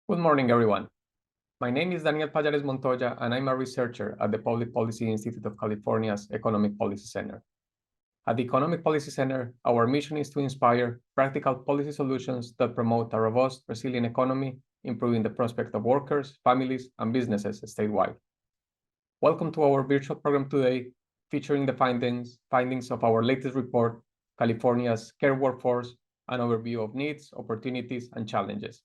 Good morning, everyone. My name is Daniel Payares-Montoya, and I'm a researcher at the Public Policy Institute of California's Economic Policy Center. At the Economic Policy Center, our mission is to inspire practical policy solutions that promote a robust, resilient economy, improving the prospect of workers, families, and businesses statewide. Welcome to our virtual program today, featuring the findings of our latest report, California's Care Workforce, an overview of needs, opportunities, and challenges.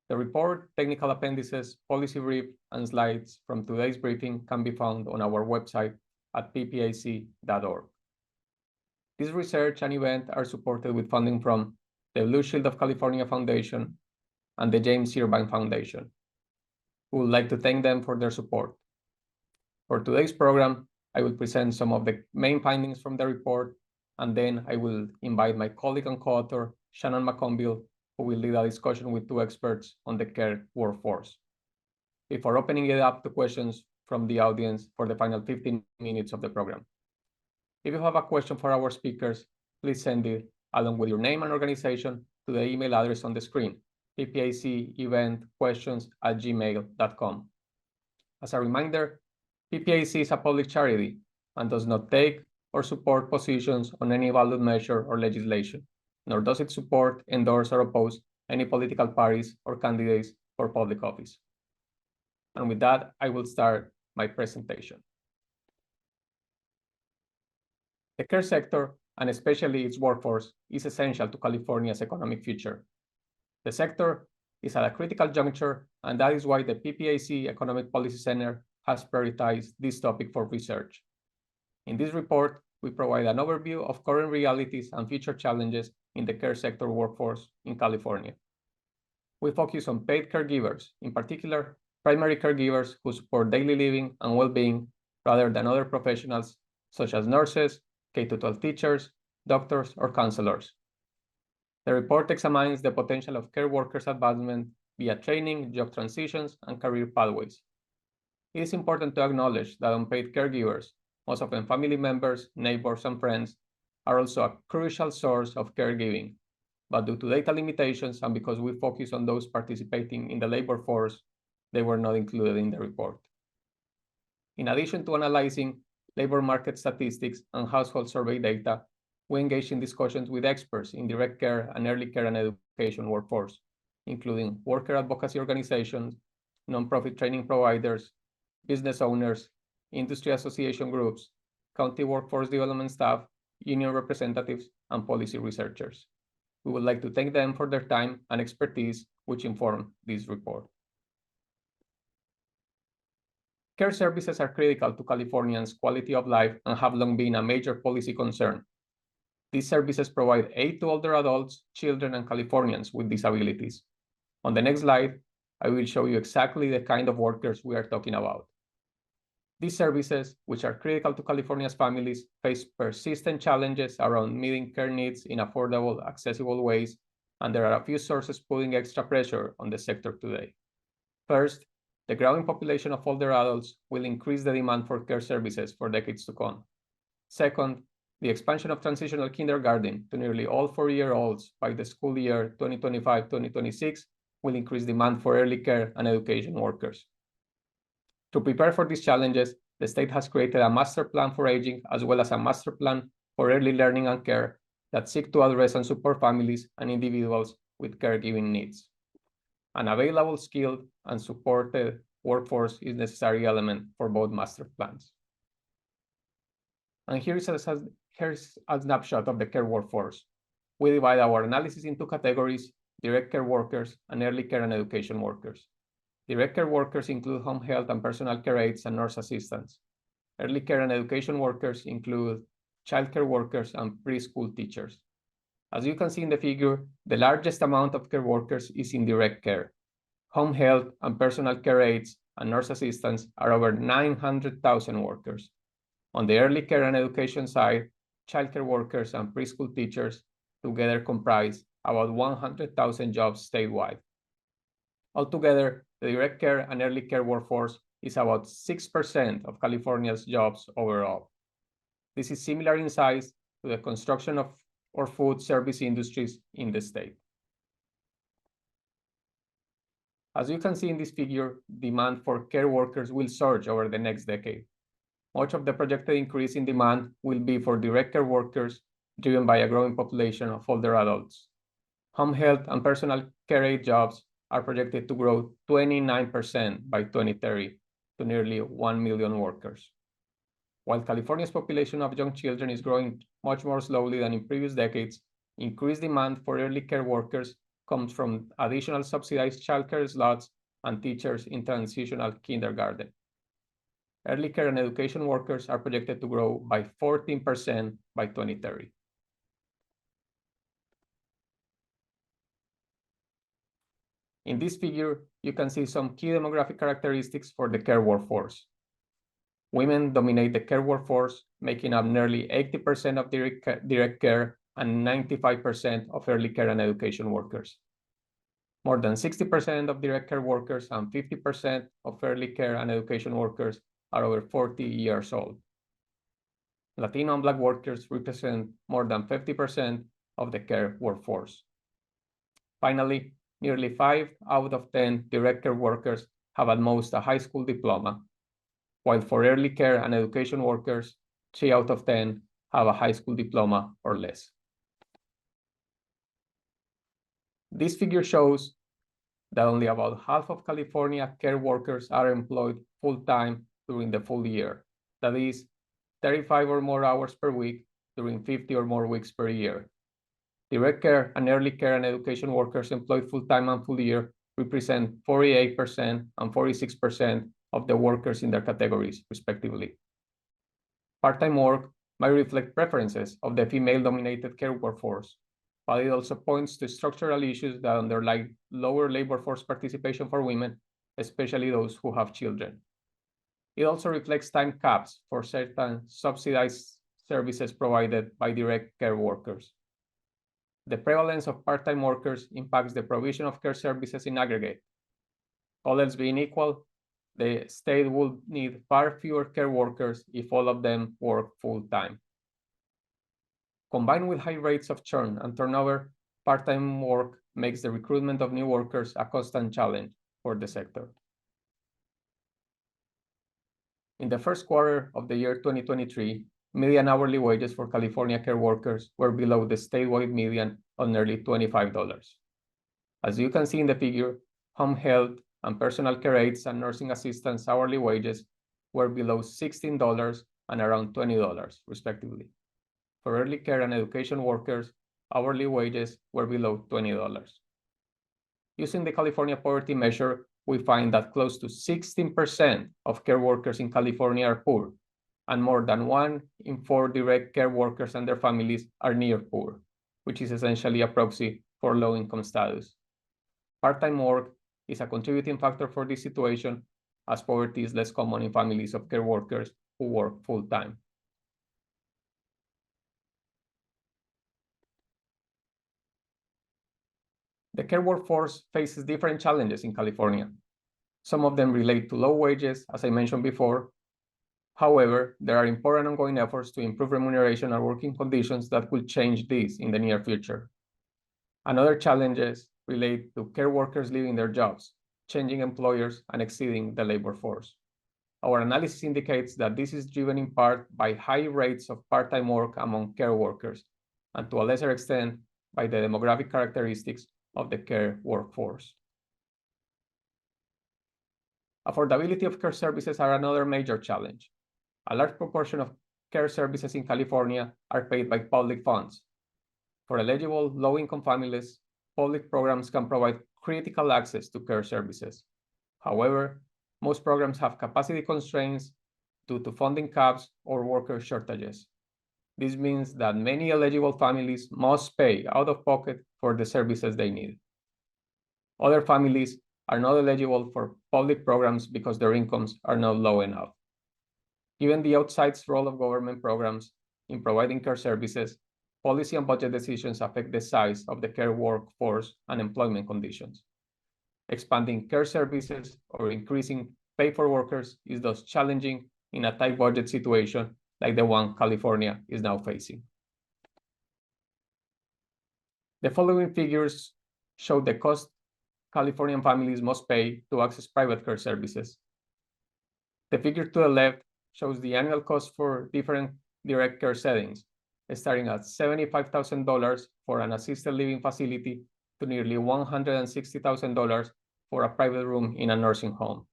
The report, technical appendices, policy brief, and slides from today's briefing can be found on our website at ppic.org. This research and event are supported with funding from the Blue Shield of California Foundation and the James Irvine Foundation. We would like to thank them for their support. For today's program, I will present some of the main findings from the report, and then I will invite my colleague and co-author, Shannon McConville, who will lead a discussion with two experts on the care workforce, before opening it up to questions from the audience for the final 15 minutes of the program. If you have a question for our speakers, please send it along with your name and organization to the email address on the screen, ppiceventquestions@gmail.com. As a reminder, PPIC is a public charity and does not take or support positions on any ballot measure or legislation, nor does it support, endorse, or oppose any political parties or candidates for public office. And with that, I will start my presentation. The care sector, and especially its workforce, is essential to California's economic future. The sector is at a critical juncture, and that is why the PPIC Economic Policy Center has prioritized this topic for research. In this report, we provide an overview of current realities and future challenges in the care sector workforce in California. We focus on paid caregivers, in particular, primary caregivers who support daily living and well-being rather than other professionals such as nurses, K-12 teachers, doctors, or counselors. The report examines the potential of care workers' advancement via training, job transitions, and career pathways. It is important to acknowledge that unpaid caregivers, most often family members, neighbors, and friends, are also a crucial source of caregiving, but due to data limitations and because we focus on those participating in the labor force, they were not included in the report. In addition to analyzing labor market statistics and household survey data, we engage in discussions with experts in direct care and early care and education workforce, including worker advocacy organizations, nonprofit training providers, business owners, industry association groups, county workforce development staff, union representatives, and policy researchers. We would like to thank them for their time and expertise, which inform this report. Care services are critical to Californians' quality of life and have long been a major policy concern. These services provide aid to older adults, children, and Californians with disabilities. On the next slide, I will show you exactly the kind of workers we are talking about. These services, which are critical to California's families, face persistent challenges around meeting care needs in affordable, accessible ways, and there are a few sources putting extra pressure on the sector today. First, the growing population of older adults will increase the demand for care services for decades to come. Second, the expansion of transitional kindergarten to nearly all 4-year-olds by the school year 2025-2026 will increase demand for early care and education workers. To prepare for these challenges, the state has created a master plan for aging as well as a master plan for early learning and care that seek to address and support families and individuals with caregiving needs. An available, skilled, and supported workforce is a necessary element for both master plans. And here's a snapshot of the care workforce. We divide our analysis into categories: direct care workers and early care and education workers. Direct care workers include home health and personal care aides and nurse assistants. Early care and education workers include childcare workers and preschool teachers. As you can see in the figure, the largest amount of care workers is in direct care. Home health and personal care aides and nurse assistants are over 900,000 workers. On the early care and education side, childcare workers and preschool teachers together comprise about 100,000 jobs statewide. Altogether, the direct care and early care workforce is about 6% of California's jobs overall. This is similar in size to the construction of or food service industries in the state. As you can see in this figure, demand for care workers will surge over the next decade. Much of the projected increase in demand will be for direct care workers, driven by a growing population of older adults. Home health and personal care aid jobs are projected to grow 29% by 2030 to nearly 1 million workers. While California's population of young children is growing much more slowly than in previous decades, increased demand for early care workers comes from additional subsidized childcare slots and teachers in transitional kindergarten. Early care and education workers are projected to grow by 14% by 2030. In this figure, you can see some key demographic characteristics for the care workforce. Women dominate the care workforce, making up nearly 80% of direct care and 95% of early care and education workers. More than 60% of direct care workers and 50% of early care and education workers are over 40 years old. Latino and Black workers represent more than 50% of the care workforce. Finally, nearly 5 out of 10 direct care workers have at most a high school diploma, while for early care and education workers, 3 out of 10 have a high school diploma or less. This figure shows that only about half of California care workers are employed full-time during the full year. That is, 35 or more hours per week during 50 or more weeks per year. Direct care and early care and education workers employed full-time and full year represent 48% and 46% of the workers in their categories, respectively. Part-time work might reflect preferences of the female-dominated care workforce, but it also points to structural issues that underlie lower labor force participation for women, especially those who have children. It also reflects time caps for certain subsidized services provided by direct care workers. The prevalence of part-time workers impacts the provision of care services in aggregate. All else being equal, the state would need far fewer care workers if all of them work full-time. Combined with high rates of churn and turnover, part-time work makes the recruitment of new workers a constant challenge for the sector. In the first quarter of the year 2023, median hourly wages for California care workers were below the statewide median of nearly $25. As you can see in the figure, home health and personal care aides and nursing assistants hourly wages were below $16 and around $20, respectively. For early care and education workers, hourly wages were below $20. Using the California poverty measure, we find that close to 16% of care workers in California are poor, and more than 1 in 4 direct care workers and their families are near poor, which is essentially a proxy for low-income status. Part-time work is a contributing factor for this situation, as poverty is less common in families of care workers who work full-time. The care workforce faces different challenges in California. Some of them relate to low wages, as I mentioned before. However, there are important ongoing efforts to improve remuneration and working conditions that will change this in the near future. Another challenges relate to care workers leaving their jobs, changing employers, and exceeding the labor force. Our analysis indicates that this is driven in part by high rates of part-time work among care workers, and to a lesser extent by the demographic characteristics of the care workforce. Affordability of care services are another major challenge. A large proportion of care services in California are paid by public funds. For eligible low-income families, public programs can provide critical access to care services. However, most programs have capacity constraints due to funding caps or worker shortages. This means that many eligible families must pay out of pocket for the services they need. Other families are not eligible for public programs because their incomes are not low enough. Given the outsized role of government programs in providing care services, policy and budget decisions affect the size of the care workforce and employment conditions. Expanding care services or increasing pay for workers is thus challenging in a tight budget situation like the one California is now facing. The following figures show the cost Californian families must pay to access private care services. The figure to the left shows the annual cost for different direct care settings, starting at $75,000 for an assisted living facility to nearly $160,000 for a private room in a nursing home.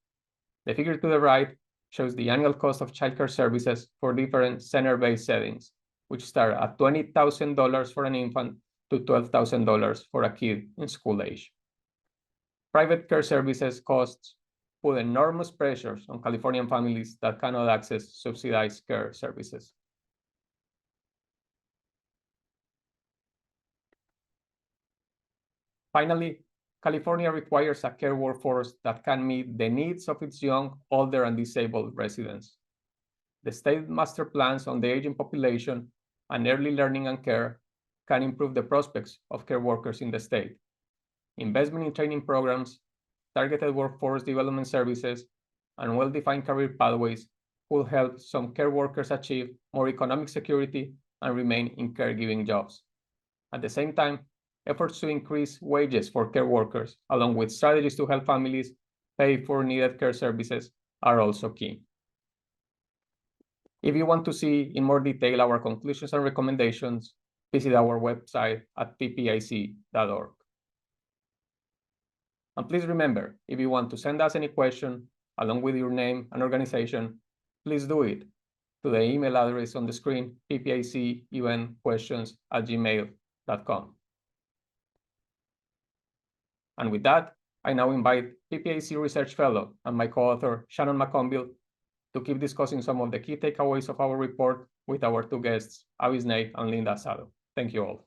The figure to the right shows the annual cost of childcare services for different center-based settings, which start at $20,000 for an infant to $12,000 for a kid in school age. Private care services costs put enormous pressures on Californian families that cannot access subsidized care services. Finally, California requires a care workforce that can meet the needs of its young, older, and disabled residents. The state master plans on the aging population and early learning and care can improve the prospects of care workers in the state. Investment in training programs, targeted workforce development services, and well-defined career pathways will help some care workers achieve more economic security and remain in caregiving jobs. At the same time, efforts to increase wages for care workers, along with strategies to help families pay for needed care services, are also key. If you want to see in more detail our conclusions and recommendations, visit our website at ppic.org. And please remember, if you want to send us any question, along with your name and organization, please do it to the email address on the screen, ppiceventquestions@gmail.com. And with that, I now invite PPIC Research Fellow and my co-author, Shannon McConville, to keep discussing some of the key takeaways of our report with our two guests, Abby Snay and Linda Asato. Thank you all.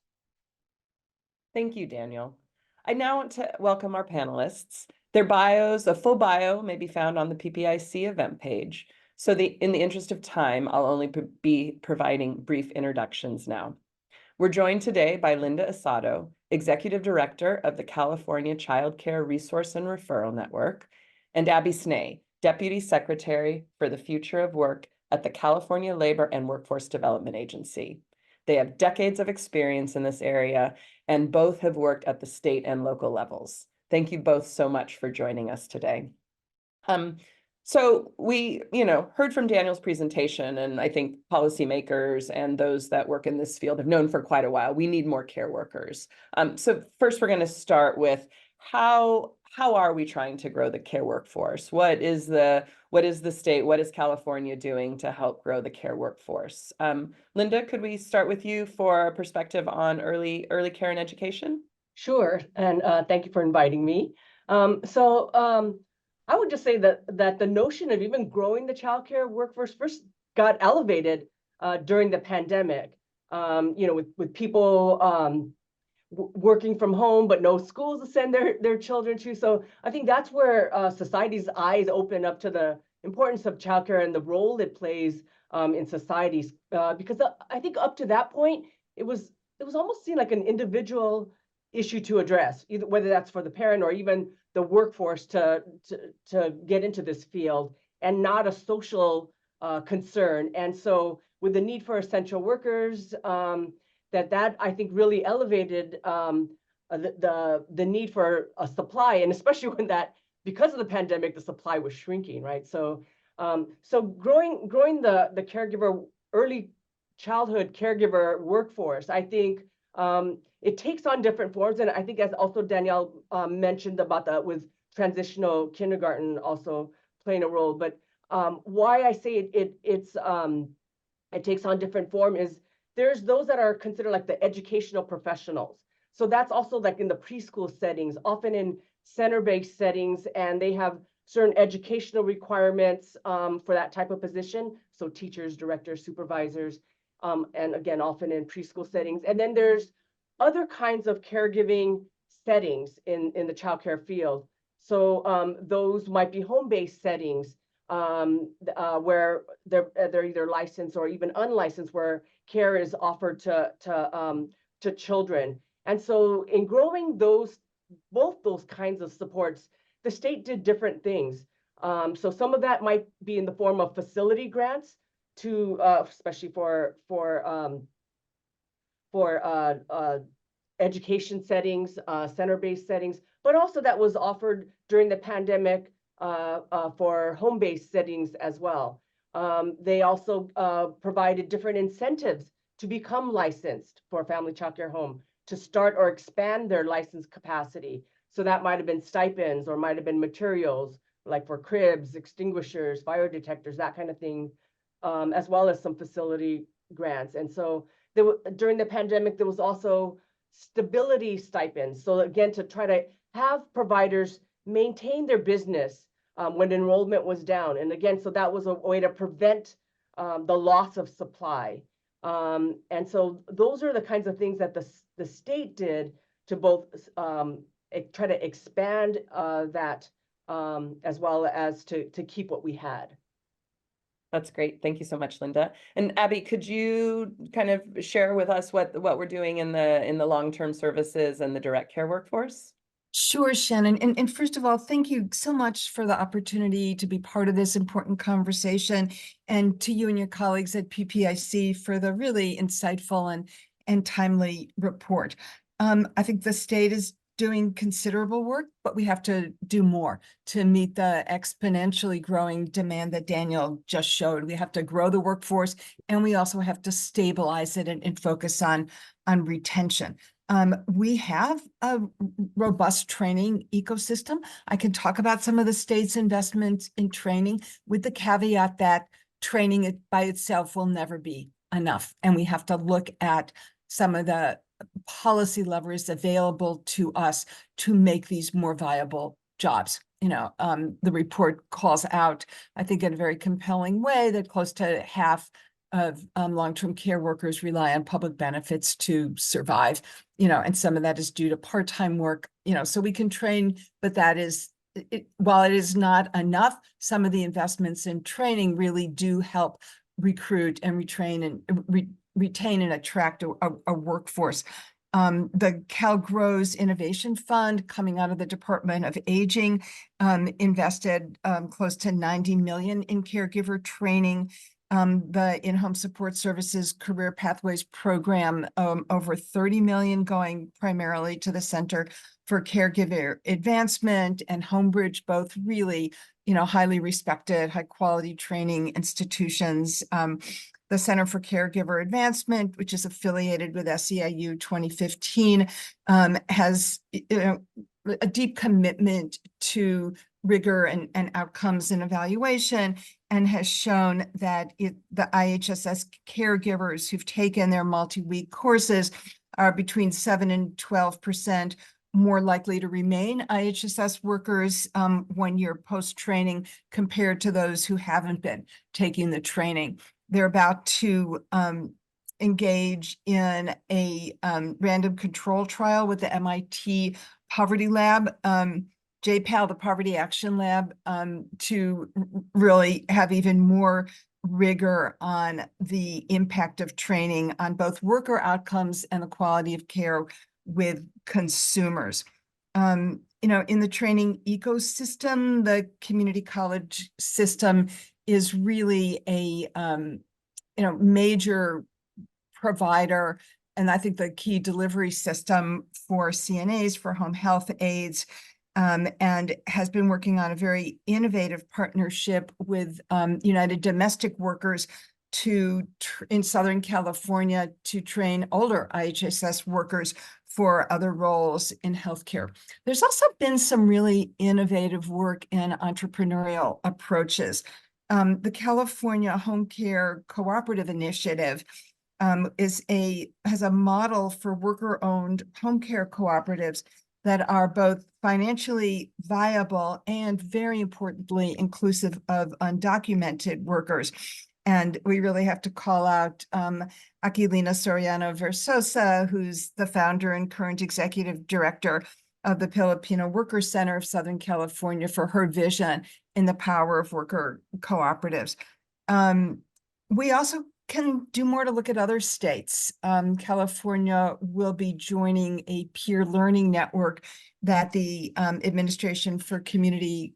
Thank you, Daniel. I now want to welcome our panelists. Their bios, a full bio, may be found on the PPIC event page. So in the interest of time, I'll only be providing brief introductions now. We're joined today by Linda Asato, Executive Director of the California Childcare Resource and Referral Network, and Abby Snay, Deputy Secretary for the Future of Work at the California Labor and Workforce Development Agency. They have decades of experience in this area, and both have worked at the state and local levels. Thank you both so much for joining us today. So we, heard from Daniel's presentation, and I think policymakers and those that work in this field have known for quite a while, we need more care workers. So first we're going to start with how are we trying to grow the care workforce? What is the state, what is California doing to help grow the care workforce? Linda, could we start with you for a perspective on early care and education? Sure, and thank you for inviting me. I would just say that the notion of even growing the childcare workforce first got elevated during the pandemic. With people working from home, but no schools to send their children to. So I think that's where society's eyes open up to the importance of childcare and the role it plays in societies. Because I think up to that point, it was almost seen like an individual issue to address, either whether that's for the parent or even the workforce to get into this field, and not a social concern. And so with the need for essential workers, that I think really elevated the need for a supply, and especially when because of the pandemic, the supply was shrinking, right? So growing the caregiver, early childhood caregiver workforce, I think it takes on different forms. And I think, as also Danielle mentioned about that, with transitional kindergarten also playing a role. But why I say it takes on different form is there's those that are considered like the educational professionals. So that's also like in the preschool settings, often in center-based settings, and they have certain educational requirements for that type of position. So teachers, directors, supervisors, and again, often in preschool settings. And then there's other kinds of caregiving settings in the childcare field. So those might be home-based settings where they're either licensed or even unlicensed, where care is offered to children. And so in growing both those kinds of supports, the state did different things. So some of that might be in the form of facility grants to, especially for education settings, center-based settings, but also that was offered during the pandemic for home-based settings as well. They also provided different incentives to become licensed for a family childcare home, to start or expand their license capacity. So that might have been stipends or might have been materials like for cribs, extinguishers, fire detectors, that kind of thing, as well as some facility grants. And so during the pandemic, there was also stability stipends. So again, to try to have providers maintain their business when enrollment was down. And again, so that was a way to prevent the loss of supply. And so those are the kinds of things that the state did to both try to expand that as well as to keep what we had. That's great. Thank you so much, Linda. And Abby, could you kind of share with us what we're doing in the long-term services and the direct care workforce? Sure, Shannon. And first of all, thank you so much for the opportunity to be part of this important conversation, and to you and your colleagues at PPIC for the really insightful and timely report. I think the state is doing considerable work, but we have to do more to meet the exponentially growing demand that Daniel just showed. We have to grow the workforce, and we also have to stabilize it and focus on retention. We have a robust training ecosystem. I can talk about some of the state's investments in training, with the caveat that training by itself will never be enough. And we have to look at some of the policy levers available to us to make these more viable jobs. The report calls out, I think in a very compelling way, that close to half of long-term care workers rely on public benefits to survive, and some of that is due to part-time work, so we can train, but that is, while it is not enough, some of the investments in training really do help recruit and retrain and retain and attract a workforce. The CalGrow's Innovation Fund, coming out of the Department of Aging, invested close to $90 million in caregiver training. The In-Home Support Services Career Pathways Program, over $30 million going primarily to the Center for Caregiver Advancement and Homebridge, both really, highly respected, high quality training institutions. The Center for Caregiver Advancement, which is affiliated with SEIU 2015, has a deep commitment to rigor and outcomes and evaluation, and has shown that the IHSS caregivers who've taken their multi-week courses are between 7 and 12% more likely to remain IHSS workers 1 year post-training compared to those who haven't been taking the training. They're about to engage in a random control trial with the MIT Poverty Lab, JPAL, the Poverty Action Lab, to really have even more rigor on the impact of training on both worker outcomes and the quality of care with consumers. In the training ecosystem, the community college system is really a major provider, and I think the key delivery system for CNAs, for home health aides, and has been working on a very innovative partnership with United Domestic Workers in Southern California to train older IHSS workers for other roles in healthcare. There's also been some really innovative work in entrepreneurial approaches. The California Home Care Cooperative Initiative has a model for worker-owned home care cooperatives that are both financially viable and, very importantly, inclusive of undocumented workers. And we really have to call out Aquilina Soriano Versosa, who's the founder and current executive director of the Filipino Worker Center of Southern California, for her vision in the power of worker cooperatives. We also can do more to look at other states. California will be joining a peer learning network that the Administration for Community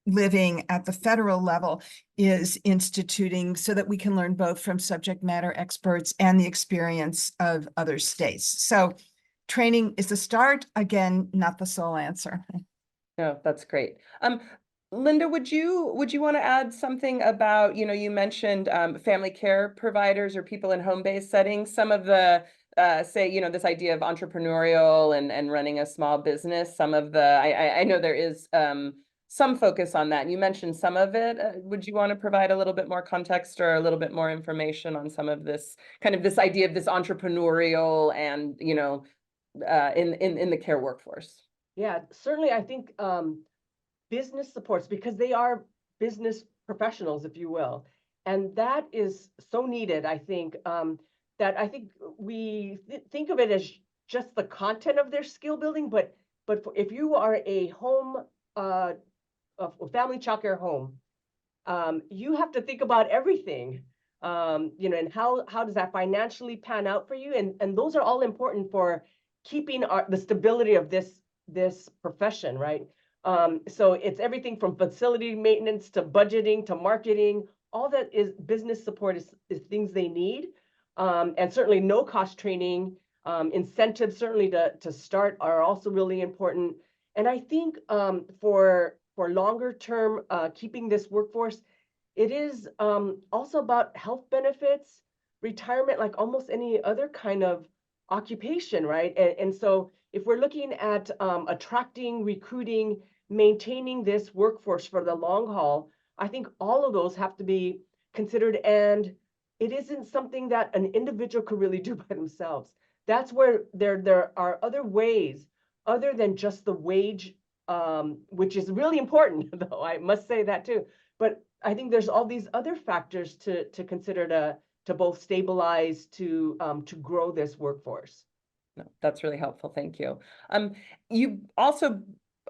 Living at the federal level is instituting, so that we can learn both from subject matter experts and the experience of other states. So training is the start, again, not the sole answer. No, that's great. Linda, would you want to add something about, you mentioned family care providers or people in home-based settings, some of the say, this idea of entrepreneurial and running a small business, some of the, I know there is some focus on that. And you mentioned some of it. Would you want to provide a little bit more context or a little bit more information on some of this kind of this idea of this entrepreneurial and, in the care workforce? Yeah, certainly. I think business supports, because they are business professionals, if you will. And that is so needed, I think, that I think we think of it as just the content of their skill building, but if you are a home, a family childcare home, you have to think about everything, and how does that financially pan out for you? And those are all important for keeping the stability of this profession, right? So it's everything from facility maintenance to budgeting to marketing. All that is business support is things they need. And certainly no cost training, incentives certainly to start are also really important. And I think for longer term, keeping this workforce, it is also about health benefits, retirement, like almost any other kind of occupation, right? And so if we're looking at attracting, recruiting, maintaining this workforce for the long haul, I think all of those have to be considered, and it isn't something that an individual could really do by themselves. That's where there are other ways other than just the wage, which is really important, though I must say that too. But I think there's all these other factors to consider to both stabilize, to grow this workforce. No, that's really helpful. Thank you. You also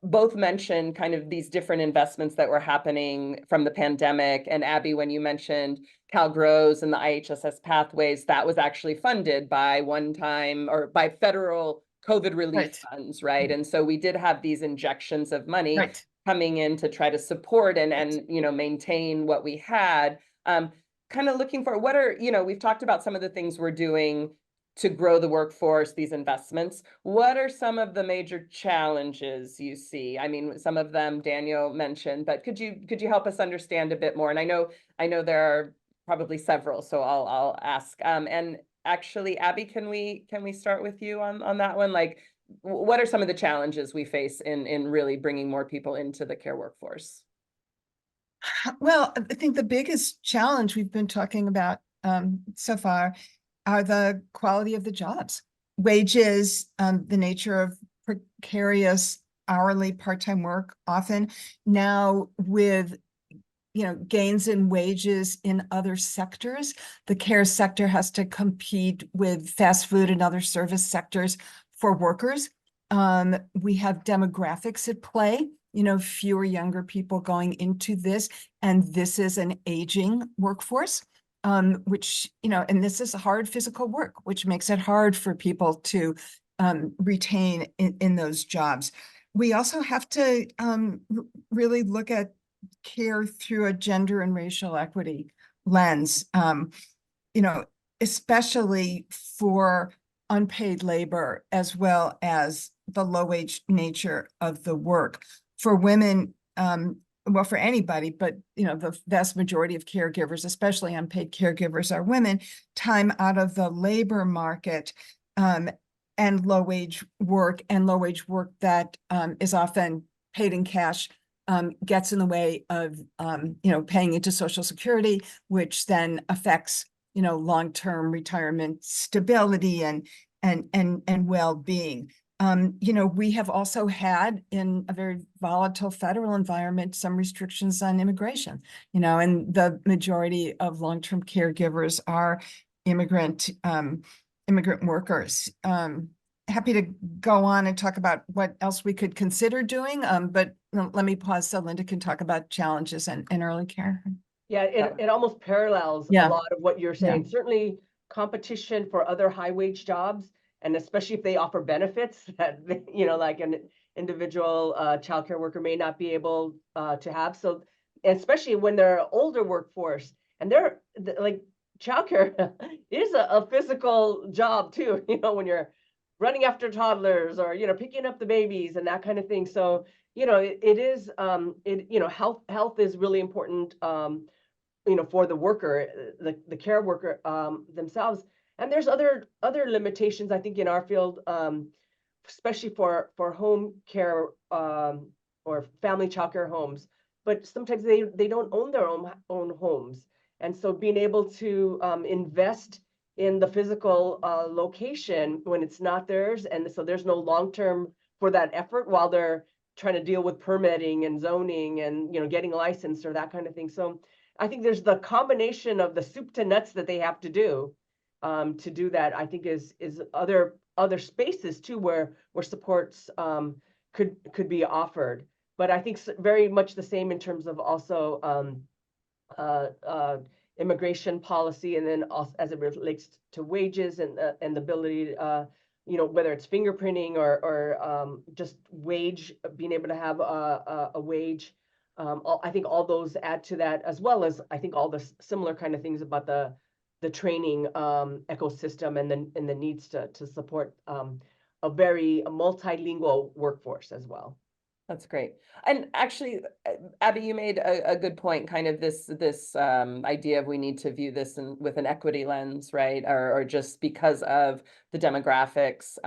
both mentioned kind of these different investments that were happening from the pandemic. And Abby, when you mentioned CalGrows and the IHSS pathways, that was actually funded by one-time or by federal COVID relief funds, right? And so we did have these injections of money coming in to try to support and maintain what we had. Kind of looking for what are, we've talked about some of the things we're doing to grow the workforce, these investments. What are some of the major challenges you see? I mean, some of them Daniel mentioned, but could you help us understand a bit more? And I know there are probably several, so I'll ask. And actually, Abby, can we start with you on that one? Like, what are some of the challenges we face in really bringing more people into the care workforce? Well, I think the biggest challenge we've been talking about so far are the quality of the jobs, wages, the nature of precarious hourly part-time work, often now with gains in wages in other sectors. The care sector has to compete with fast food and other service sectors for workers. We have demographics at play, fewer younger people going into this, and this is an aging workforce. Which, and this is hard physical work, which makes it hard for people to retain in those jobs. We also have to really look at care through a gender and racial equity lens, especially for unpaid labor, as well as the low wage nature of the work. For women, well, for anybody, but the vast majority of caregivers, especially unpaid caregivers, are women. Time out of the labor market and low wage work that is often paid in cash gets in the way of paying into Social Security, which then affects long-term retirement stability and well-being. We have also had, in a very volatile federal environment, some restrictions on immigration, and the majority of long-term caregivers are immigrant workers. Happy to go on and talk about what else we could consider doing, but let me pause so Linda can talk about challenges in early care. Yeah, it almost parallels a lot of what you're saying. Certainly competition for other high wage jobs, and especially if they offer benefits that, like an individual childcare worker may not be able to have. So, especially when they're an older workforce, and they're like childcare is a physical job too, when you're running after toddlers or, picking up the babies and that kind of thing. So, it is, health is really important, for the worker, the care worker themselves. And there's other limitations, I think, in our field, especially for home care or family childcare homes. But sometimes they don't own their own homes. And so being able to invest in the physical location when it's not theirs, and so there's no long-term for that effort while they're trying to deal with permitting and zoning and getting licensed or that kind of thing. So I think there's the combination of the soup to nuts that they have to do that. I think is other spaces too where supports could be offered. But I think very much the same in terms of also immigration policy, and then also as it relates to wages and the ability, whether it's fingerprinting or just wage, being able to have a wage. I think all those add to that, as well as I think all the similar kind of things about the training ecosystem and the needs to support a very multilingual workforce as well. That's great. And actually, Abby, you made a good point, kind of this idea of we need to view this with an equity lens, right? Or just because of the demographics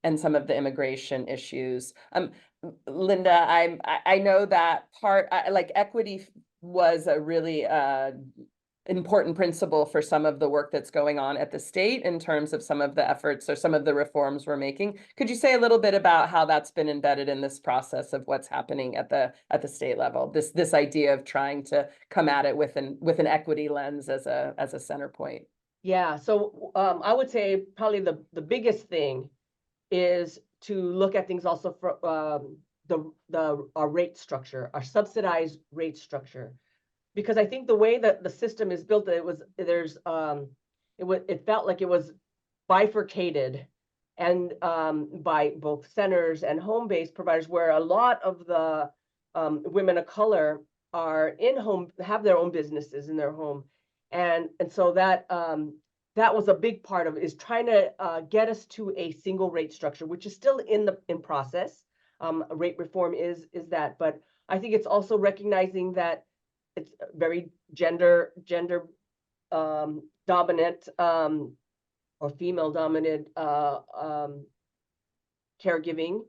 and some of the immigration issues. Linda, I know that like equity was a really important principle for some of the work that's going on at the state in terms of some of the efforts or some of the reforms we're making. Could you say a little bit about how that's been embedded in this process of what's happening at the state level? This idea of trying to come at it with an equity lens as a center point. Yeah, so I would say probably the biggest thing is to look at things also for our rate structure, our subsidized rate structure. Because I think the way that the system is built, it felt like it was bifurcated, and by both centers and home-based providers, where a lot of the women of color are in home, have their own businesses in their home, and so that was a big part of it, is trying to get us to a single rate structure, which is still in process. Rate reform is that, but I think it's also recognizing that it's very gender dominant or female dominant caregiving,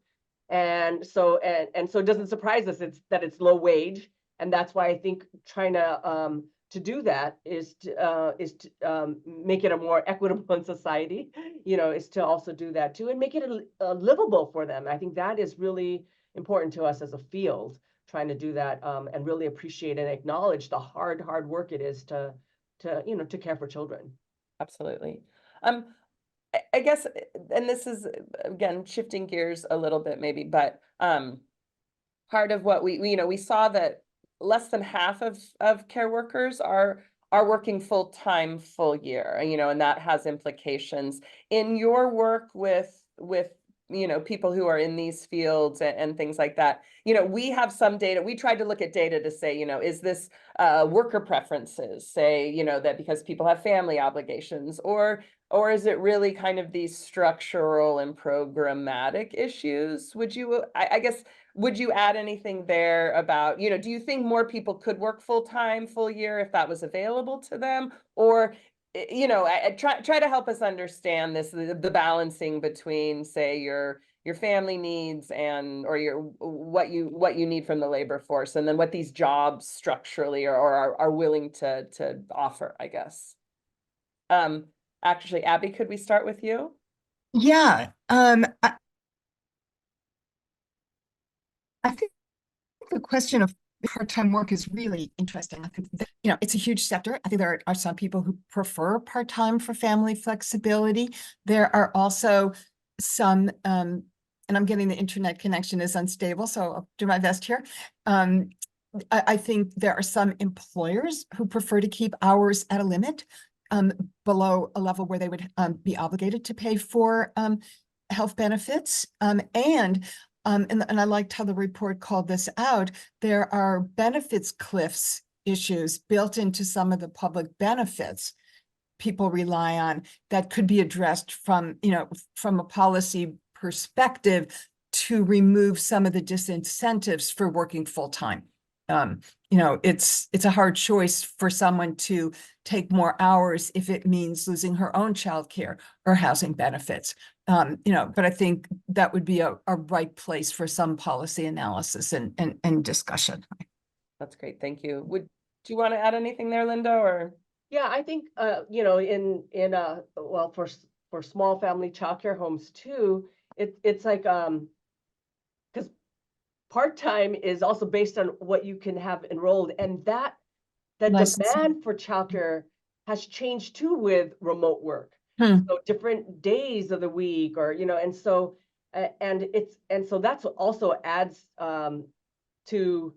and so it doesn't surprise us that it's low wage, and that's why I think trying to do that is to make it a more equitable in society, is to also do that too, and make it livable for them. I think that is really important to us as a field, trying to do that, and really appreciate and acknowledge the hard work it is to care for children. Absolutely. I guess, and this is again shifting gears a little bit maybe, but part of what we saw that less than half of care workers are working full-time full year, and that has implications in your work with people who are in these fields and things like that. We have some data. We tried to look at data to say, is this worker preferences, say, that because people have family obligations, or is it really kind of these structural and programmatic issues? Would you, I guess, would you add anything there about, do you think more people could work full-time, full year if that was available to them? Or try to help us understand this, the balancing between, say, your family needs or what you need from the labor force, and then what these jobs structurally are willing to offer, I guess. Actually, Abby, could we start with you? Yeah, I think the question of part-time work is really interesting. I think that, it's a huge sector. I think there are some people who prefer part-time for family flexibility. There are also some, and I'm getting the internet connection is unstable, so I'll do my best here. I think there are some employers who prefer to keep hours at a limit, below a level where they would be obligated to pay for health benefits. And I liked how the report called this out. There are benefits cliffs issues built into some of the public benefits. people rely on that could be addressed from, from a policy perspective to remove some of the disincentives for working full time. It's a hard choice for someone to take more hours if it means losing her own childcare or housing benefits. But I think that would be a right place for some policy analysis and discussion. That's great. Thank you. Do you want to add anything there, Linda, or? Yeah, I think, well, for small family childcare homes too, it's like, because part-time is also based on what you can have enrolled, and the demand for childcare has changed too with remote work. So different days of the week, or and so that's what also adds to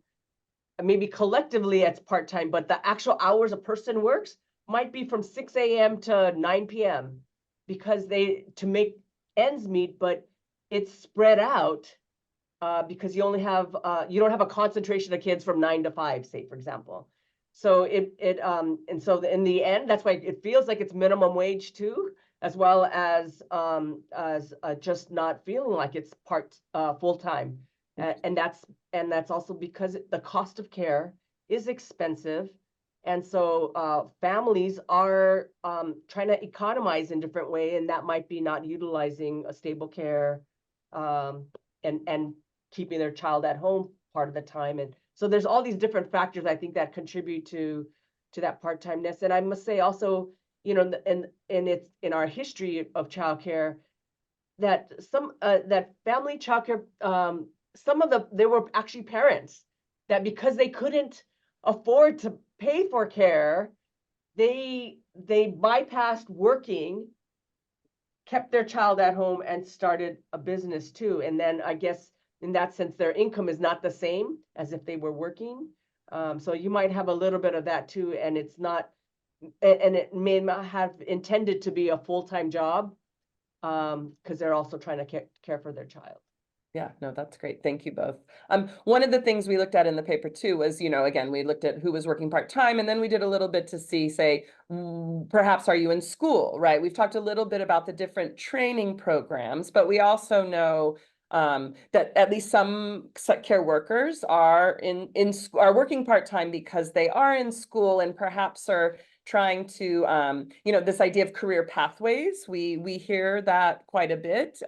maybe collectively it's part-time, but the actual hours a person works might be from 6 a.m. to 9 p.m. because to make ends meet, but it's spread out because you don't have a concentration of kids from 9 to 5, say, for example. So and so in the end, that's why it feels like it's minimum wage too, as well as just not feeling like it's full-time. And that's also because the cost of care is expensive. And so families are trying to economize in different way, and that might be not utilizing a stable care and keeping their child at home part of the time. And so there's all these different factors, I think, that contribute to that part-timeness. And I must say also, and it's in our history of childcare that that family childcare, there were actually parents that because they couldn't afford to pay for care, they bypassed working, kept their child at home, and started a business too. And then I guess in that sense, their income is not the same as if they were working. So you might have a little bit of that too, and it's not, and it may not have intended to be a full-time job because they're also trying to care for their child. Yeah, no, that's great. Thank you both. One of the things we looked at in the paper too was, again, we looked at who was working part-time, and then we did a little bit to see, say, perhaps are you in school, right? We've talked a little bit about the different training programs, but we also know that at least some care workers are are working part-time because they are in school and perhaps are trying to, this idea of career pathways. We hear that quite a bit.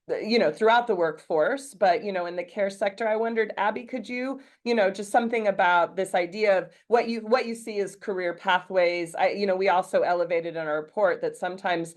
Throughout the workforce, but, in the care sector, I wondered, Abby, could you, just something about this idea of what you see as career pathways. We also elevated in our report that sometimes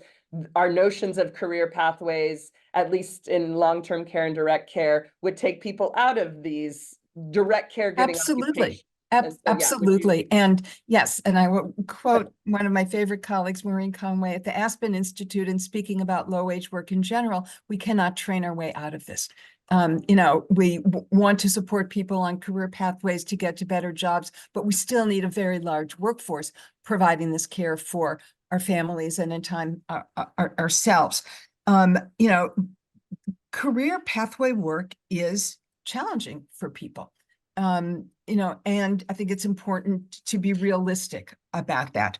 our notions of career pathways, at least in long-term care and direct care, would take people out of these direct caregiving. Absolutely. Absolutely. And yes, and I will quote one of my favorite colleagues, Maureen Conway, at the Aspen Institute, and speaking about low-wage work in general, we cannot train our way out of this. We want to support people on career pathways to get to better jobs, but we still need a very large workforce providing this care for our families and in time ourselves. Career pathway work is challenging for people. And I think it's important to be realistic about that.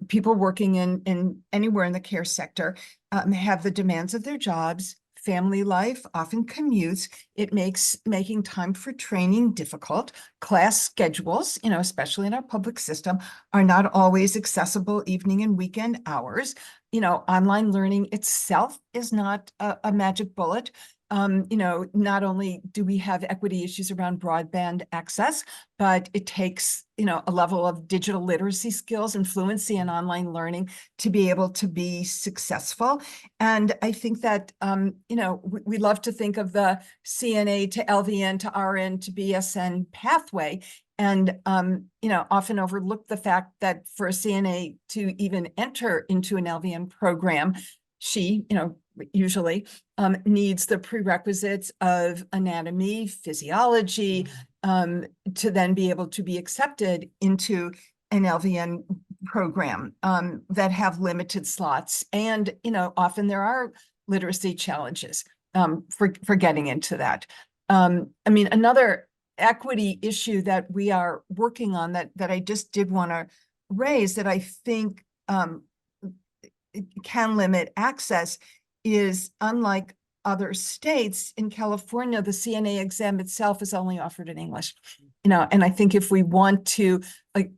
People working in anywhere in the care sector have the demands of their jobs, family life, often commutes. It makes making time for training difficult. Class schedules, especially in our public system, are not always accessible evening and weekend hours. Online learning itself is not a magic bullet. Not only do we have equity issues around broadband access, but it takes, a level of digital literacy skills and fluency in online learning to be able to be successful. And I think that, we love to think of the CNA to LVN to RN to BSN pathway, and, often overlook the fact that for a CNA to even enter into an LVN program, she, usually needs the prerequisites of anatomy, physiology, to then be able to be accepted into an LVN program that have limited slots. And, often there are literacy challenges for getting into that. Another equity issue that we are working on that I just did want to raise that I think can limit access is, unlike other states, in California, the CNA exam itself is only offered in English. And I think if we want to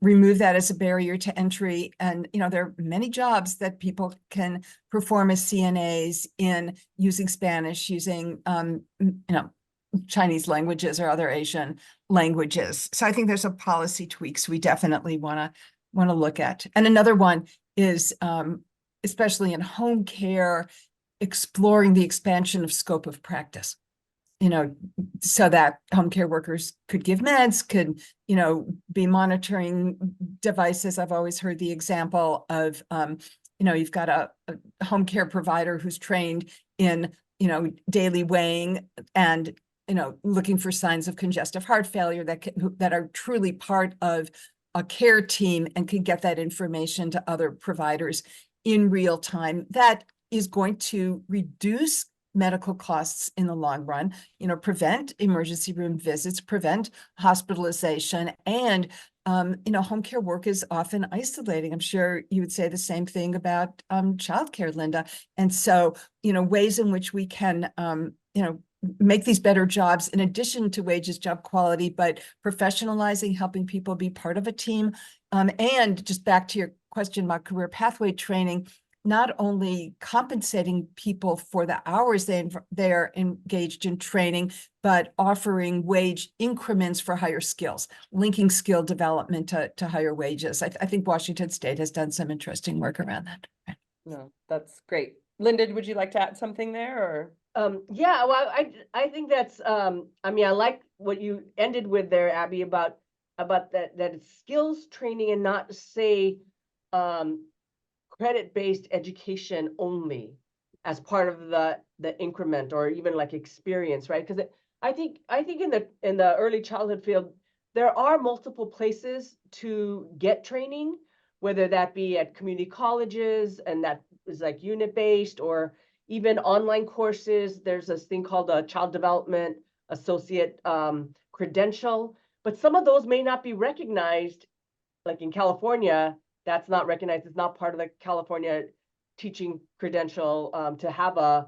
remove that as a barrier to entry, and there are many jobs that people can perform as CNAs in using Spanish, using Chinese languages or other Asian languages. So I think there's some policy tweaks we definitely want to look at. And another one is, especially in home care, exploring the expansion of scope of practice, so that home care workers could give meds, could, be monitoring devices. I've always heard the example of, you've got a home care provider who's trained in, daily weighing and, looking for signs of congestive heart failure that are truly part of a care team and can get that information to other providers in real time. That is going to reduce medical costs in the long run, prevent emergency room visits, prevent hospitalization, and home care work is often isolating. I'm sure you would say the same thing about childcare, Linda. And so, ways in which we can, make these better jobs in addition to wages, job quality, but professionalizing, helping people be part of a team. And just back to your question about career pathway training, not only compensating people for the hours they're engaged in training, but offering wage increments for higher skills, linking skill development to higher wages. I think Washington State has done some interesting work around that. No, that's great. Linda, would you like to add something there, or? Yeah, well, I think that's, I like what you ended with there, Abby, about that it's skills training and not say, credit-based education only as part of the increment or even like experience, right? Because I think in the early childhood field, there are multiple places to get training, whether that be at community colleges, and that is like unit-based, or even online courses. There's this thing called a Child Development Associate credential, but some of those may not be recognized. Like in California, that's not recognized. It's not part of the California teaching credential to have a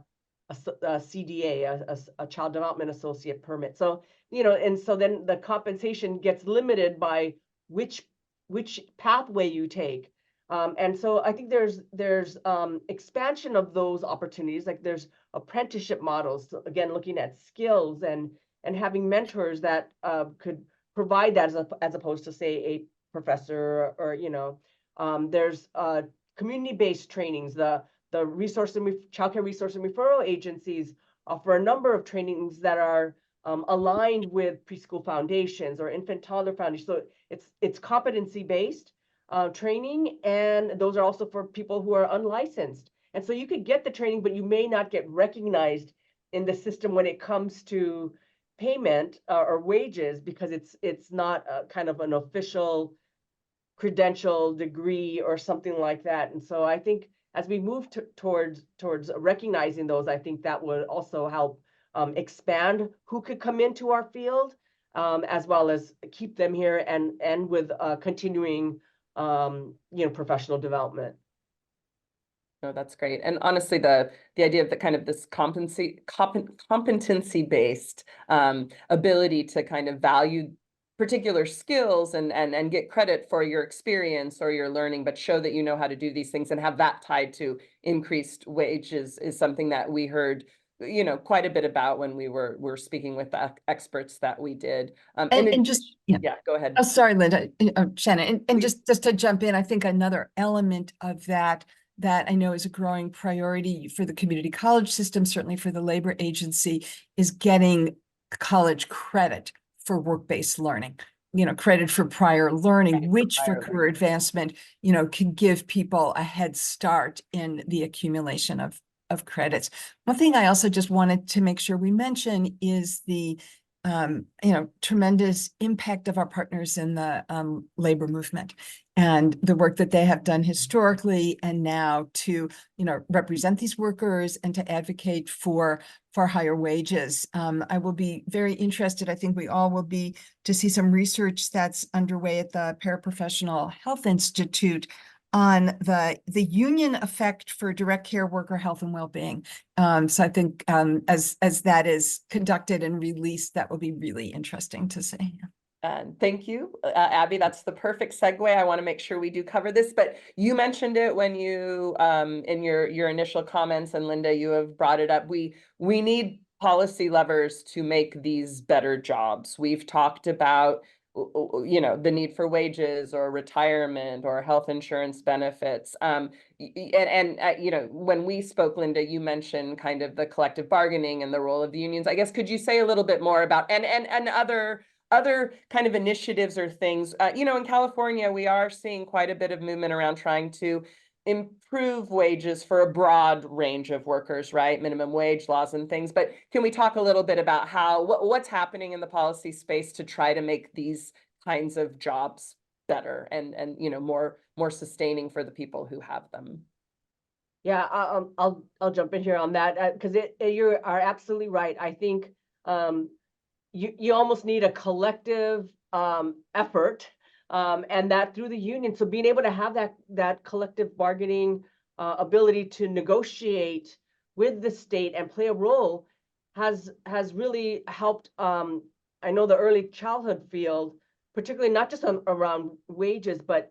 CDA, a Child Development Associate permit. So, and so then the compensation gets limited by which pathway you take. And so I think there's expansion of those opportunities. Like there's apprenticeship models, so again, looking at skills and having mentors that could provide that as opposed to, say, a professor or there's community-based trainings. The childcare resource and referral agencies offer a number of trainings that are aligned with preschool foundations or infant toddler foundations. So it's competency-based training, and those are also for people who are unlicensed. And so you could get the training, but you may not get recognized in the system when it comes to payment or wages, because it's not a kind of an official credential degree or something like that. And so I think as we move towards recognizing those, I think that would also help expand who could come into our field, as well as keep them here and with continuing professional development. No, that's great. And honestly, the idea of the kind of this competency-based ability to kind of value particular skills and get credit for your experience or your learning, but show that you know how to do these things and have that tied to increased wages is something that we heard, quite a bit about when we were speaking with the experts that we did. And just, yeah, go ahead. Oh, sorry, Linda, Shannon, and just to jump in, I think another element of that I know is a growing priority for the community college system, certainly for the labor agency, is getting college credit for work-based learning, credit for prior learning, which for career advancement, can give people a head start in the accumulation of credits. One thing I also just wanted to make sure we mention is the tremendous impact of our partners in the labor movement and the work that they have done historically and now to, represent these workers and to advocate for higher wages. I will be very interested, I think we all will be, to see some research that's underway at the Paraprofessional Health Institute on the union effect for direct care worker health and well-being. So I think as that is conducted and released, that will be really interesting to see. And thank you, Abby. That's the perfect segue. I want to make sure we do cover this, but you mentioned it when you, in your initial comments, and Linda, you have brought it up. We need policy levers to make these better jobs. We've talked about, you know, the need for wages or retirement or health insurance benefits. You know, when we spoke, Linda, you mentioned kind of the collective bargaining and the role of the unions. I guess, could you say a little bit more about, and other kind of initiatives or things, you know, in California, we are seeing quite a bit of movement around trying to improve wages for a broad range of workers, right? Minimum wage laws and things. But can we talk a little bit about how, what's happening in the policy space to try to make these kinds of jobs better and you know, more sustaining for the people who have them? Yeah, I'll jump in here on that because you are absolutely right. I think you almost need a collective effort, and that through the union. So being able to have that collective bargaining ability to negotiate with the state and play a role has really helped. I know the early childhood field, particularly not just around wages, but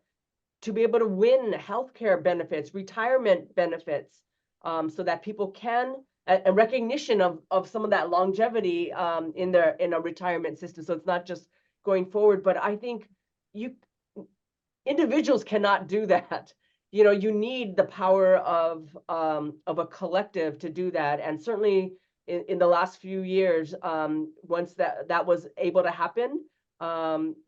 to be able to win healthcare benefits, retirement benefits, so that people can, a recognition of some of that longevity in a retirement system. So it's not just going forward, but I think individuals cannot do that. You know, you need the power of a collective to do that. And certainly in the last few years, once that was able to happen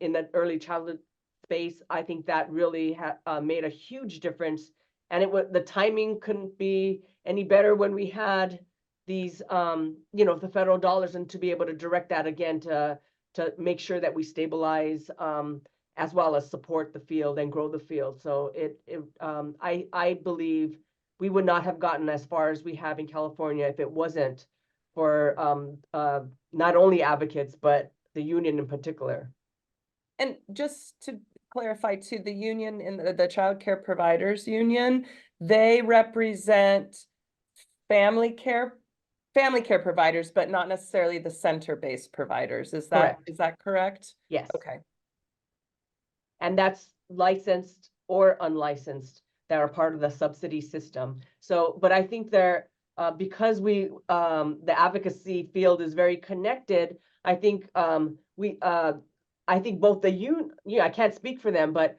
in the early childhood space, I think that really made a huge difference. And the timing couldn't be any better when we had these, you know, the federal dollars, and to be able to direct that again to make sure that we stabilize as well as support the field and grow the field. So I believe we would not have gotten as far as we have in California if it wasn't for not only advocates, but the union in particular. And just to clarify too, the union in the child care providers union, they represent family care providers, but not necessarily the center-based providers. Is that correct? Yes. Okay. And that's licensed or unlicensed that are part of the subsidy system. So, but I think because the advocacy field is very connected, I think I think both I can't speak for them, but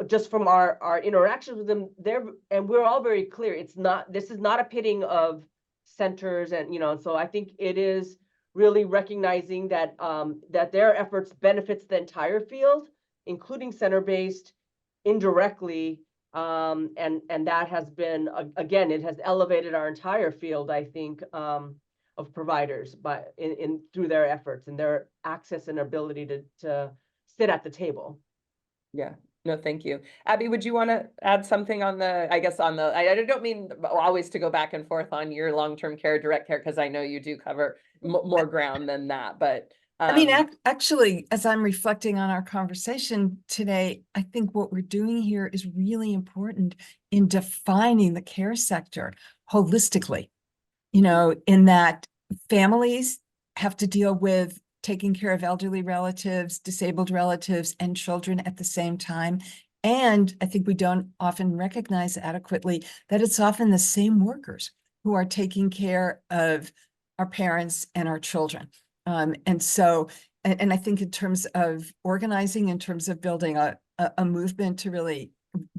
just from our interactions with them, and we're all very clear. This is not a pitting of centers, and you know, so I think it is really recognizing that that their efforts benefits the entire field, including center-based, indirectly, and that has been, again, it has elevated our entire field, I think, of providers, but through their efforts and their access and ability to sit at the table. Yeah. No, thank you. Abby, would you want to add something on I don't mean always to go back and forth on your long-term care, direct care, because I know you do cover more ground than that, but I mean, actually, as I'm reflecting on our conversation today, I think what we're doing here is really important in defining the care sector holistically, you know, in that families have to deal with taking care of elderly relatives, disabled relatives, and children at the same time. And I think we don't often recognize adequately that it's often the same workers who are taking care of our parents and our children. And so, and I think in terms of organizing, in terms of building a movement to really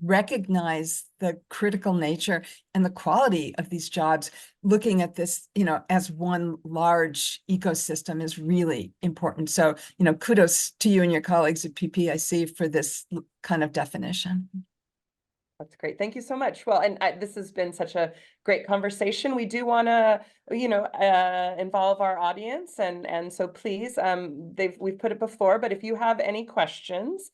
recognize the critical nature and the quality of these jobs, looking at this, you know, as one large ecosystem is really important. So, you know, kudos to you and your colleagues at PPIC for this kind of definition. That's great. Thank you so much. Well, and this has been such a great conversation. We do want to, you know, involve our audience, and so please, we've put it before, but if you have any questions,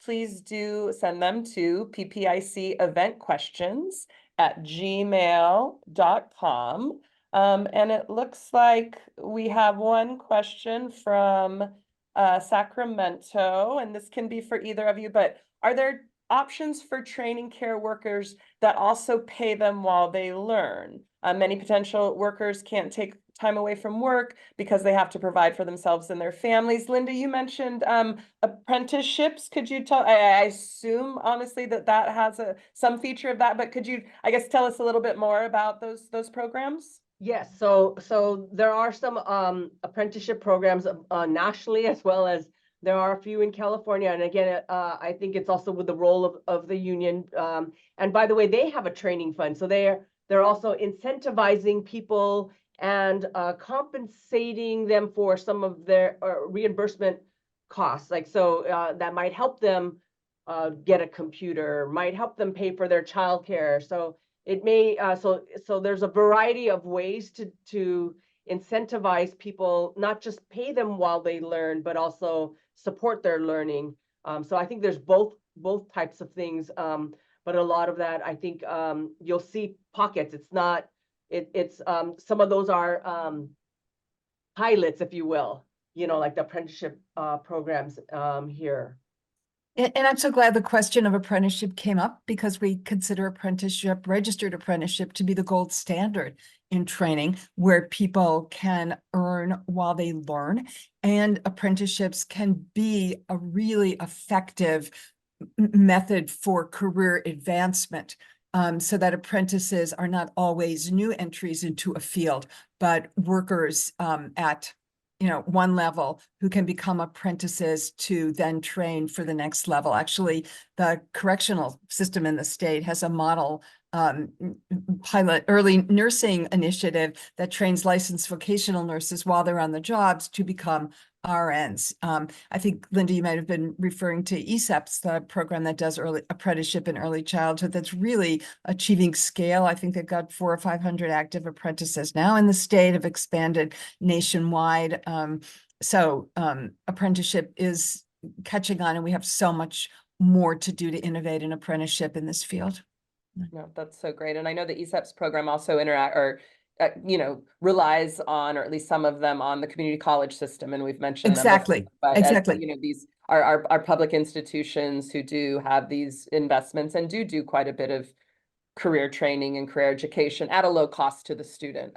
please do send them to ppiceventquestions@gmail.com. And it looks like we have one question from Sacramento, and this can be for either of you, but are there options for training care workers that also pay them while they learn. Many potential workers can't take time away from work because they have to provide for themselves and their families. Linda, you mentioned apprenticeships. Could you tell, I assume honestly that has some feature of that, but could you, I guess, tell us a little bit more about those programs? Yes, so there are some apprenticeship programs nationally, as well as there are a few in California. And again, I think it's also with the role of the union. And by the way, they have a training fund, so they're also incentivizing people and compensating them for some of their reimbursement costs. Like, so that might help them get a computer, might help them pay for their childcare. So it may, so there's a variety of ways to incentivize people, not just pay them while they learn, but also support their learning. So I think there's both types of things. But a lot of that, I think you'll see pockets. It's not, it's some of those are pilots, if you will, like the apprenticeship programs here. And I'm so glad the question of apprenticeship came up, because we consider apprenticeship, registered apprenticeship, to be the gold standard in training, where people can earn while they learn. And apprenticeships can be a really effective method for career advancement, so that apprentices are not always new entries into a field, but workers at one level who can become apprentices to then train for the next level. Actually, the correctional system in the state has a model pilot early nursing initiative that trains licensed vocational nurses while they're on the jobs to become RNs. I think, Linda, you might have been referring to ESEPS, the program that does early apprenticeship in early childhood, that's really achieving scale. I think they've got 400 or 500 active apprentices now in the state, have expanded nationwide. So apprenticeship is catching on, and we have so much more to do to innovate an apprenticeship in this field. No, that's so great. And I know the ESEPS program also relies on, or at least some of them, on the community college system. And we've mentioned Exactly. them before, but Exactly. these are public institutions who do have these investments and do quite a bit of career training and career education at a low cost to the student.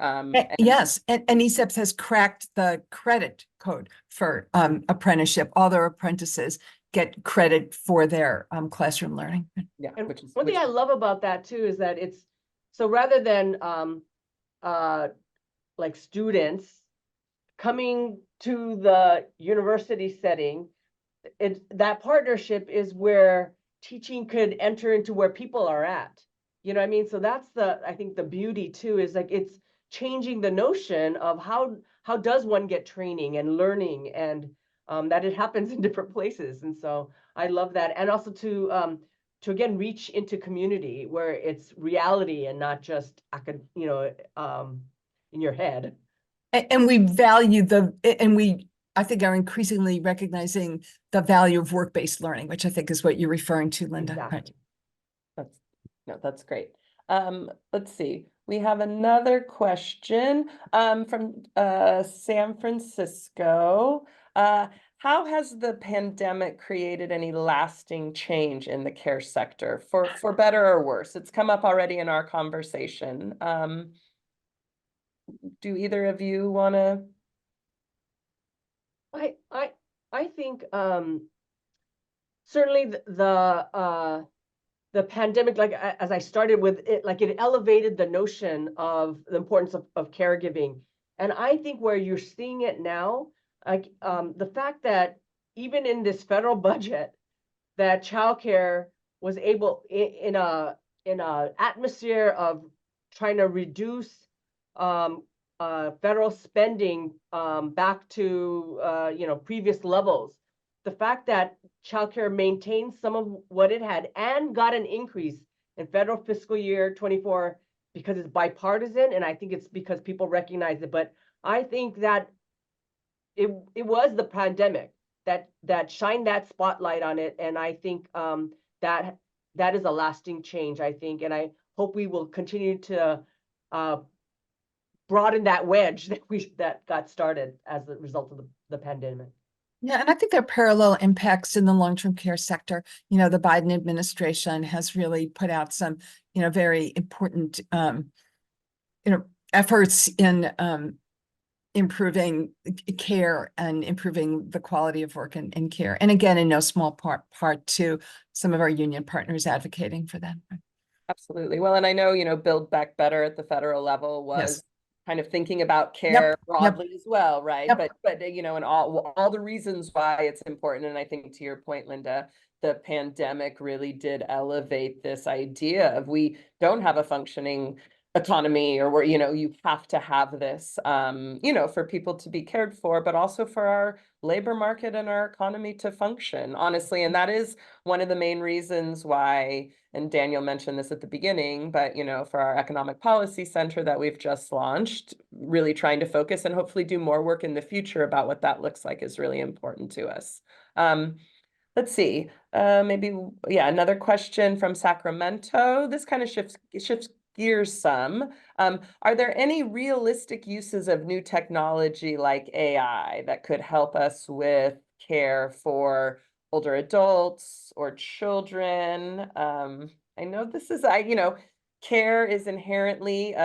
Yes, and ESEPS has cracked the credit code for apprenticeship. All their apprentices get credit for their classroom learning. Yeah, and one thing I love about that too is that it's, so rather than like students coming to the university setting, that partnership is where teaching could enter into where people are at. You know what I mean? So that's I think the beauty too, is like it's changing the notion of how does one get training and learning, and that it happens in different places. And so I love that. And also to again reach into community where it's reality and not just in your head. And we value I think are increasingly recognizing the value of work-based learning, which I think is what you're referring to, Linda. Exactly. Right. That's great. Let's see. We have another question from San Francisco. How has the pandemic created any lasting change in the care sector, for better or worse? It's come up already in our conversation. Do either of you want to? I think certainly the pandemic, like as I started with it, like it elevated the notion of the importance of caregiving. And I think where you're seeing it now, like the fact that even in this federal budget, that childcare was able in a atmosphere of trying to reduce federal spending back to previous levels. The fact that childcare maintained some of what it had and got an increase in federal fiscal year 24 because it's bipartisan, and I think it's because people recognize it. But I think that it was the pandemic that shined that spotlight on it, and I think that is a lasting change, I think, and I hope we will continue to broaden that wedge that got started as a result of the pandemic. Yeah, and I think there are parallel impacts in the long-term care sector. You know, the Biden administration has really put out some, very important, efforts in improving care and improving the quality of work and care. And again, in no small part to some of our union partners advocating for that. Absolutely. Well, and I know, Build Back Better at the federal level was Yes. kind of thinking about care broadly as well, right? Yep. But and all the reasons why it's important. And I think to your point, Linda, the pandemic really did elevate this idea of we don't have a functioning economy, or where, you have to have this, for people to be cared for, but also for our labor market and our economy to function, honestly. And that is one of the main reasons why, and Daniel mentioned this at the beginning, but, for our Economic Policy Center that we've just launched, really trying to focus and hopefully do more work in the future about what that looks like is really important to us. Let's see, maybe, another question from Sacramento. This kind of shifts gears some. Are there any realistic uses of new technology like AI that could help us with care for older adults or children? I know this is, care is inherently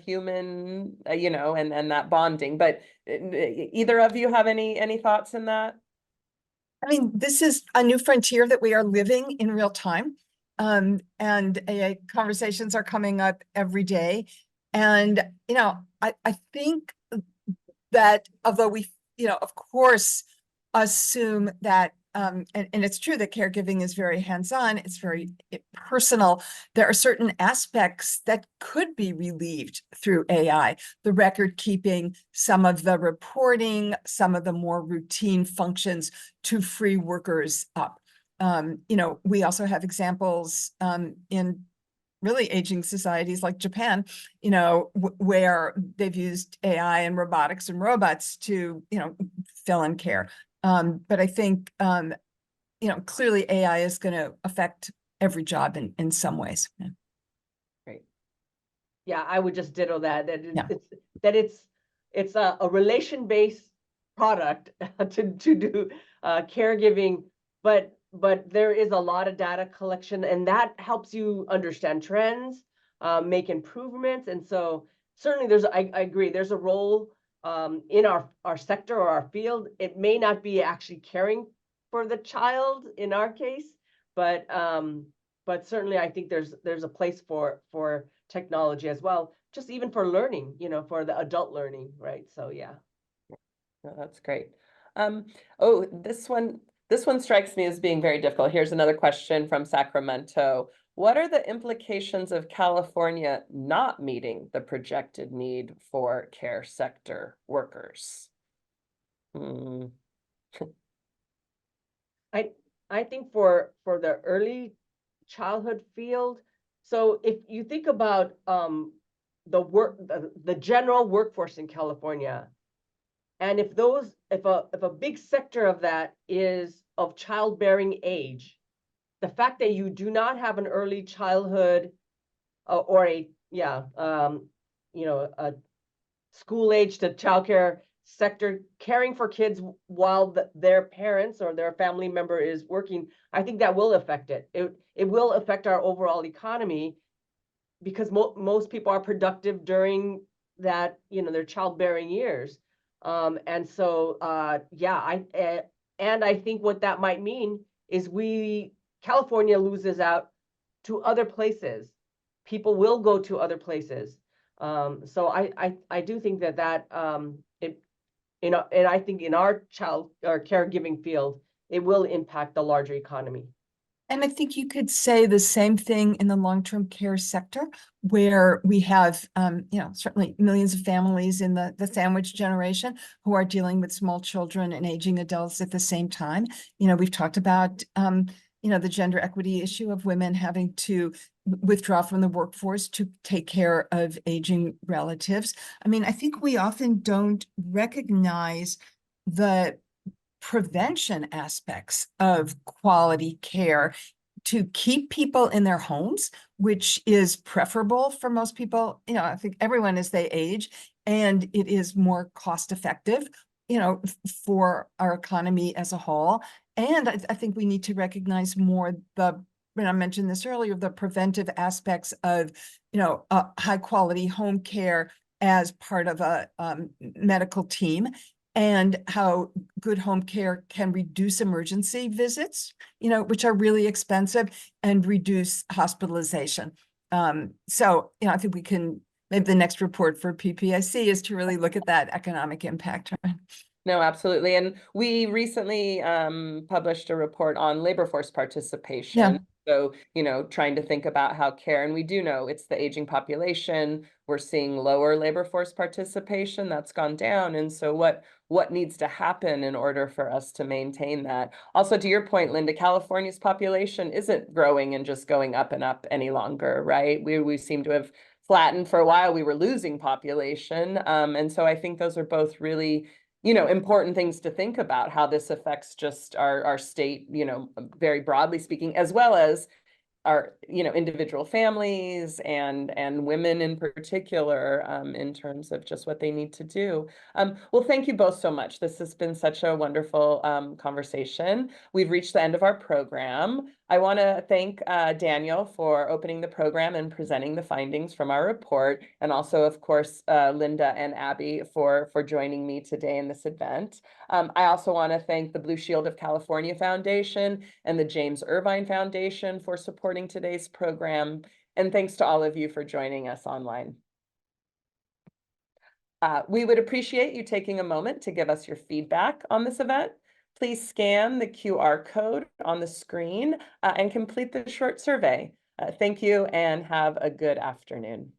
human, and that bonding, but either of you have any thoughts in that? I mean, this is a new frontier that we are living in real time. And AI conversations are coming up every day. And, I think that although we, of course, assume that, and it's true that caregiving is very hands-on, it's very personal. There are certain aspects that could be relieved through AI, the record keeping, some of the reporting, some of the more routine functions to free workers up. We also have examples in really aging societies like Japan, where they've used AI and robotics and robots to, fill in care. But I think, clearly AI is going to affect every job in some ways. Yeah. Great. Yeah, I would just ditto that. Yeah. It's a relation-based product to do caregiving, but there is a lot of data collection, and that helps you understand trends, make improvements. And so certainly I agree, there's a role in our sector or our field. It may not be actually caring for the child in our case, but certainly I think there's a place for technology as well, just even for learning, for the adult learning, right? So yeah. No, that's great. Oh, this one strikes me as being very difficult. Here's another question from Sacramento. What are the implications of California not meeting the projected need for care sector workers? I think for the early childhood field, so if you think about the general workforce in California, and if a big sector of that is of childbearing age, the fact that you do not have an early childhood or a school age to childcare sector caring for kids while their parents or their family member is working, I think that will affect it. It will affect our overall economy, because most people are productive during that, their childbearing years. And so, I think what that might mean is California loses out to other places. People will go to other places. So I do think that and I think in our caregiving field, it will impact the larger economy. And I think you could say the same thing in the long-term care sector, where we have, certainly millions of families in the sandwich generation who are dealing with small children and aging adults at the same time. We've talked about, the gender equity issue of women having to withdraw from the workforce to take care of aging relatives. I mean, I think we often don't recognize the prevention aspects of quality care to keep people in their homes, which is preferable for most people. I think everyone as they age, and it is more cost effective. for our economy as a whole. And I think we need to recognize more I mentioned this earlier, the preventive aspects of, high quality home care as part of a medical team, and how good home care can reduce emergency visits, which are really expensive, and reduce hospitalization. So, I think we can, maybe the next report for PPIC is to really look at that economic impact. No, absolutely. And we recently published a report on labor force participation. Yeah. So, trying to think about how care, and we do know it's the aging population. We're seeing lower labor force participation that's gone down. And so what needs to happen in order for us to maintain that? Also, to your point, Linda, California's population isn't growing and just going up and up any longer, right? We seem to have flattened for a while. We were losing population. And so I think those are both really important things to think about, how this affects just our state, very broadly speaking, as well as our, individual families and women in particular, in terms of just what they need to do. Well, thank you both so much. This has been such a wonderful conversation. We've reached the end of our program. I want to thank Daniel for opening the program and presenting the findings from our report, and also, of course, Linda and Abby for joining me today in this event. I also want to thank the Blue Shield of California Foundation and the James Irvine Foundation for supporting today's program. And thanks to all of you for joining us online. We would appreciate you taking a moment to give us your feedback on this event. Please scan the QR code on the screen and complete the short survey. Thank you and have a good afternoon.